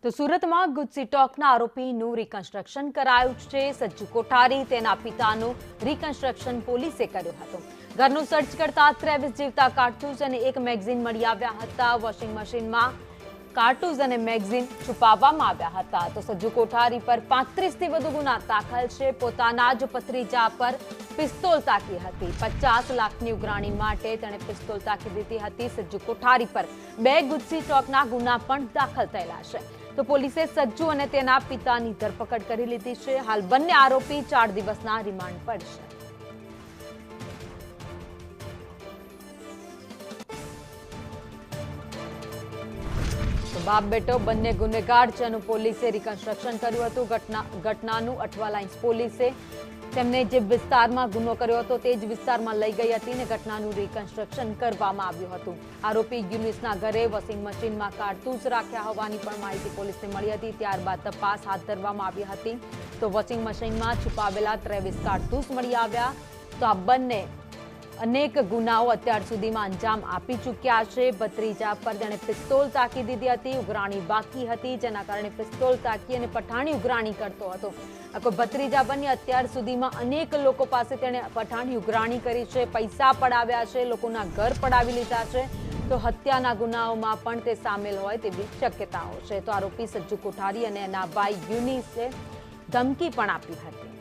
તો સુરતમાં ગુજસી ટોકના આરોપીનું રિકન્સ્ટ્રક્શન કરાયું છે। સજ્જુ કોઠારી તેના પિતાનું રિકન્સ્ટ્રક્શન પોલીસે કર્યું હતું। ઘરનું સર્ચ કરતા 23 જીવતા કારતૂસ અને એક મેગઝીન મળી આવ્યા હતા। વોશિંગ મશીનમાં કારતૂસ અને મેગઝીન છુપાવવામાં આવ્યા હતા। તો સજ્જુ કોઠારી પર 35 થી વધુ ગુના દાખલ છે। પોતાના જ ભત્રીજા પર પિસ્તોલ તાકી હતી। 50 લાખની ઉઘરાણી માટે તેણે પિસ્તોલ તાકી દીધી હતી। સજ્જુ કોઠારી પર 2 ગુજસી ટોકના ગુના પણ દાખલ થયેલા છે। તો પોલીસે સજ્જુ અને તેના પિતાની ધરપકડ કરી લીધી છે। હાલ બંને આરોપી 4 દિવસના રિમાન્ડ પર છે। બાપ બેટો બંને ગુનેગાર છે। પોલીસે રિકન્સ્ટ્રક્શન કર્યું હતું। ઘટનાનું અઠવા લાઇન્સ પોલીસે તેમને જે વિસ્તારમાં ગુનો કર્યો હતો તે જ વિસ્તારમાં લઈ ગઈ હતી અને ઘટનાનું રિકન્સ્ટ્રક્શન કરવામાં આવ્યું હતું। આરોપી યુનિસના ઘરે વોશિંગ મશીનમાં કારતૂસ રાખ્યા હોવાની પણ માહિતી પોલીસને મળી હતી। ત્યારબાદ તપાસ હાથ ધરવામાં આવી હતી। તો વોશિંગ મશીનમાં છુપાવેલા 23 કારતૂસ મળી આવ્યા। તો આ બંને અનેક ગુનાઓ અત્યાર સુધીમાં અંજામ આપી ચૂક્યા છે। ભત્રીજા પર તેણે પિસ્તોલ તાકી દીધી હતી। ઉઘરાણી બાકી હતી, જેના કારણે પિસ્તોલ તાકી અને પઠાણી ઉઘરાણી કરતો હતો। આ કોઈ ભત્રીજા બની અત્યાર સુધીમાં અનેક લોકો પાસે તેણે પઠાણી ઉઘરાણી કરી છે, પૈસા પડાવ્યા છે, લોકોના ઘર પડાવી લીધા છે। તો હત્યાના ગુનાઓમાં પણ તે સામેલ હોય તેવી શક્યતાઓ છે। તો આરોપી સજ્જુ કોઠારી અને એના ભાઈ યુનિસે ધમકી પણ આપી હતી।